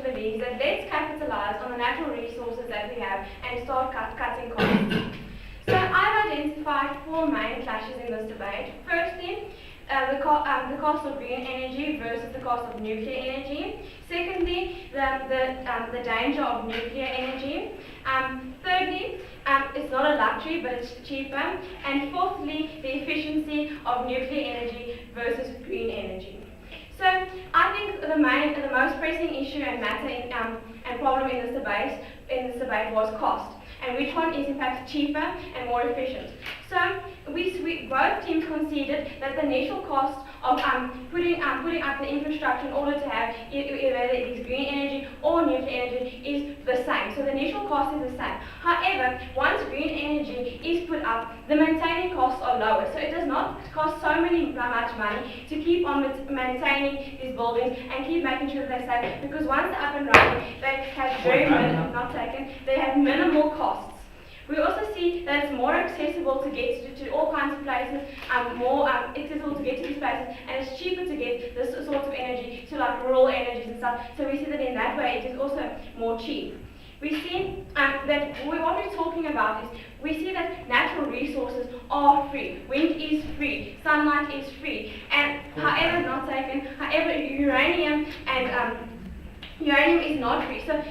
believes that let's capitalize on the natural resources that we have and start cutting costs. So I've identified 4 main clashes in this debate. Firstly, the cost of green energy versus the cost of nuclear energy. Secondly, the danger of nuclear energy. Thirdly, it's not a luxury, but it's cheaper. And fourthly, the efficiency of nuclear energy versus green energy. So I think the most pressing issue and matter and problem in this debate was cost, and which one is in fact cheaper and more efficient. So both teams conceded that the initial cost of putting up the infrastructure in order to have whether it is green energy or nuclear energy is the same. So the initial cost is the same. However, once green energy is put up, the maintaining costs are lower. So it does not cost so much money to keep on maintaining these buildings and keep making sure that they're safe, because once they're up and running, they have minimal costs. We also see that it's more accessible to get to all kinds of places, more accessible to get to these places, and it's cheaper to get this sort of energy to like rural energies and stuff. So we see that in that way it is also more cheap. We see that what we're talking about is, we see that natural resources are free. Wind is free, sunlight is free, and however uranium is not free. So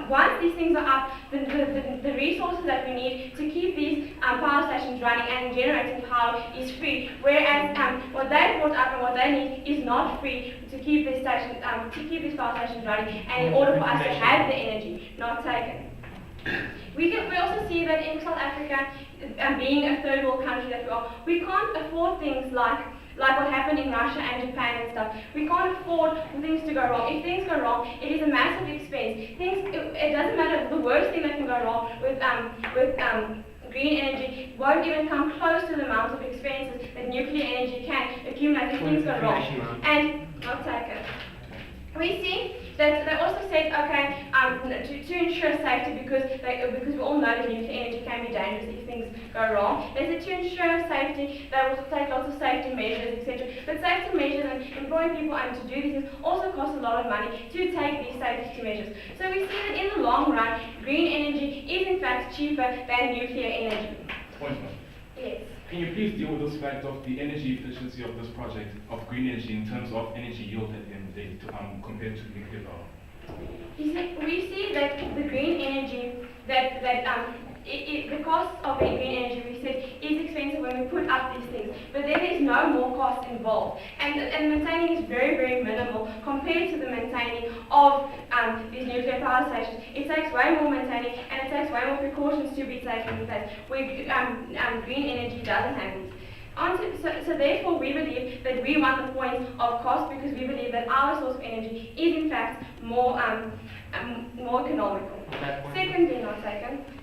once these things are up, the resources that we need to keep these power stations running and generating power is free. Whereas what they brought up and what they need is not free to keep these power stations running, and in order for us to have the energy, not taken. We also see that in South Africa, being a third world country that we can't afford things like what happened in Russia and Japan and stuff. We can't afford things to go wrong. If things go wrong, it is a massive expense. It doesn't matter, the worst thing that can go wrong with green energy won't even come close to the amount of expenses that nuclear energy can accumulate if things go wrong. And not taken. We see that they also said, okay, to ensure safety, because we all know that nuclear energy can be dangerous if things go wrong. They said to ensure safety, they will take lots of safety measures, etc. But safety measures and employing people to do these things also cost a lot of money to take these safety measures. So we see that in the long run, green energy is in fact cheaper than nuclear energy. Point. Yes. Can you please deal with this fact of the energy efficiency of this project of green energy in terms of energy yield at the end of the day compared to nuclear power? We see that the green energy, the cost of the green energy, we said, is expensive when we put up these things, but then there's no more cost involved, and maintaining is very, very minimal compared to the maintaining of these nuclear power stations. It takes way more maintaining, and it takes way more precautions to be taken in place, where green energy doesn't have these. So therefore we believe that we want the point of cost, because we believe that our source of energy is in fact more economical.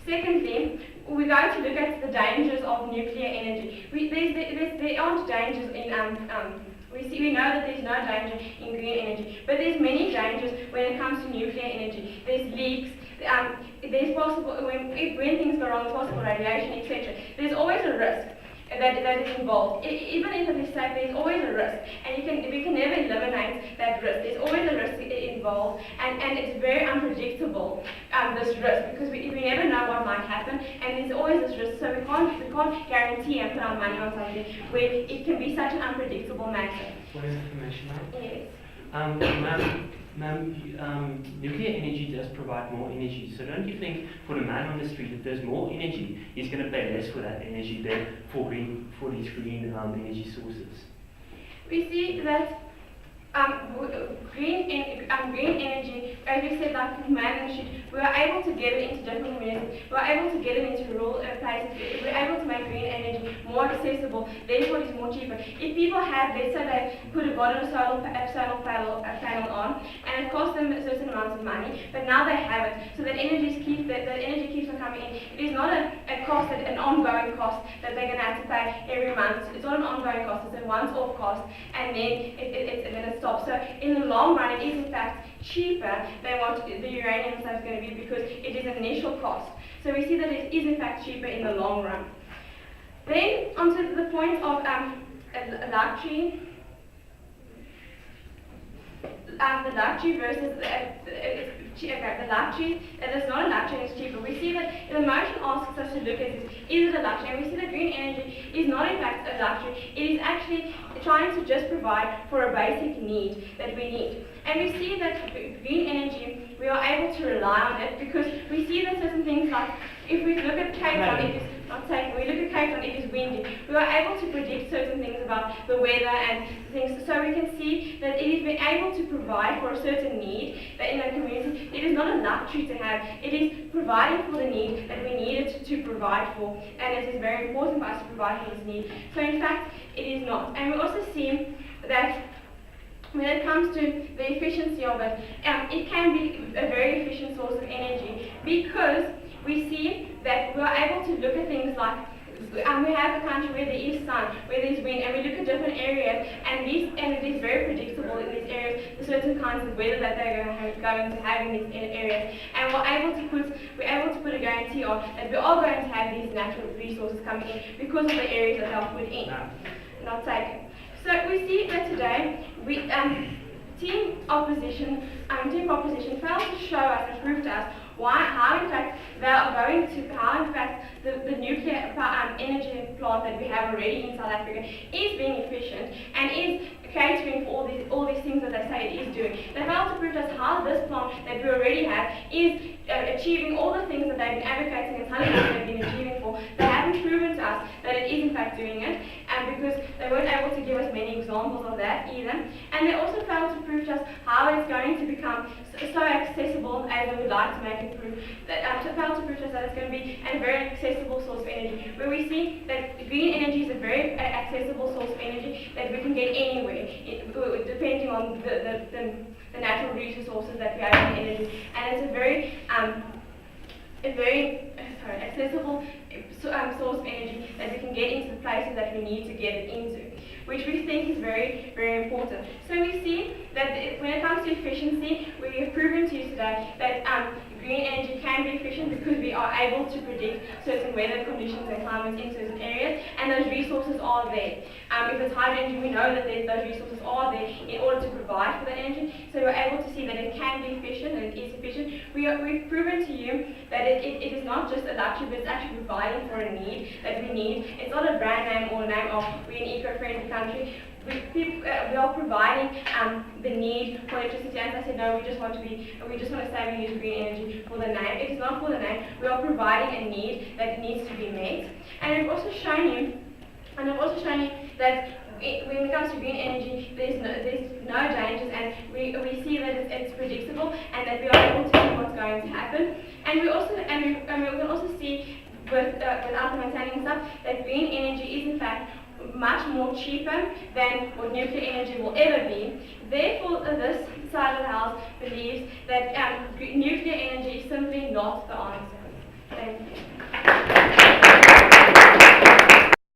Secondly, we're going to look at the dangers of nuclear energy. There aren't dangers in we know that there's no danger in green energy, but there's many dangers when it comes to nuclear energy. There's leaks. There's possible when things go wrong, there's possible radiation, etc. There's always a risk that is involved. Even if it is safe, there's always a risk, and we can never eliminate that risk. There's always a risk involved, and it's very unpredictable, this risk, because we never know what might happen, and there's always this risk. So we can't guarantee and put our money on something where it can be such an unpredictable matter. What is information now? Yes. Ma'am, nuclear energy does provide more energy. So don't you think for the man on the street, if there's more energy, he's going to pay less for that energy than for these green energy sources? We see that green energy, as we said, like man on the street, we are able to get it into different communities. We are able to get it into rural places. We are able to make green energy more accessible. Therefore, it's more cheaper. If people have, let's say they got a solar panel on, and it costs them a certain amount of money, but now they have it, so that energy keeps on coming in. It is not a cost, an ongoing cost that they're going to have to pay every month. It's not an ongoing cost. It's a once-off cost, and then it stops. So in the long run, it is in fact cheaper than what the uranium stuff is going to be, because it is an initial cost. So we see that it is in fact cheaper in the long run. Then onto the point of luxury. the luxury versus the luxury, that is not a luxury and it's cheaper. We see that the motion asks us to look at is it a luxury? And we see that green energy is not in fact a luxury. It is actually trying to just provide for a basic need that we need. And we see that green energy, we are able to rely on it because we see that certain things like, if we look at Cape Town, it is not taken. We look at Cape Town, it is windy. We are able to predict certain things about the weather and things, so we can see that it is being able to provide for a certain need that in a community. It is not a luxury to have. It is providing for the need that we need it to provide for, and it is very important for us to provide for this need. So in fact, it is not. And we also see that when it comes to the efficiency of it, it can be a very efficient source of energy because we see that we are able to look at things like we have a country where there is sun, where there is wind, and we look at different areas, and it is very predictable in these areas the certain kinds of weather that they're going to have in these areas, and we're able to put a guarantee on that we are going to have these natural resources coming in because of the areas that are put in, not taken. So we see that today team opposition failed to show us and prove to us how in fact the nuclear energy plant that we have already in South Africa is being efficient and is catering for all these things that they say it is doing. They failed to prove to us how this plant that we already have is achieving all the things that they've been advocating and telling us they've been achieving for. They haven't proven to us that it is in fact doing it, and because they weren't able to give us many examples of that either. And they also failed to prove to us how it's going to become so accessible as we would like to make it prove. They failed to prove to us that it's going to be a very accessible source of energy, where we see that green energy is a very accessible source of energy that we can get anywhere, depending on the natural resources that we have in energy. And it's a very accessible source of energy that we can get into the places that we need to get it into, which we think is very, very important. So we see that when it comes to efficiency, we have proven to you today that green energy can be efficient because we are able to predict certain weather conditions and climates in certain areas, and those resources are there. If it's hydrogen, we know that those resources are there in order to provide for that energy, so we're able to see that it can be efficient and it is efficient. We've proven to you that it is not just a luxury, but it's actually providing for a need that we need. It's not a brand name or a name of we're an eco-friendly country. We are providing the need for electricity. As I said, no, we just want to say we use green energy for the name. It is not for the name. We are providing a need that needs to be met. And I've also shown you that when it comes to green energy, there's no dangers, and we see that it's predictable and that we are able to see what's going to happen. And we can also see without maintaining stuff that green energy is in fact much more cheaper than what nuclear energy will ever be. Therefore, this side of the house believes that nuclear energy is simply not the answer. Thank you.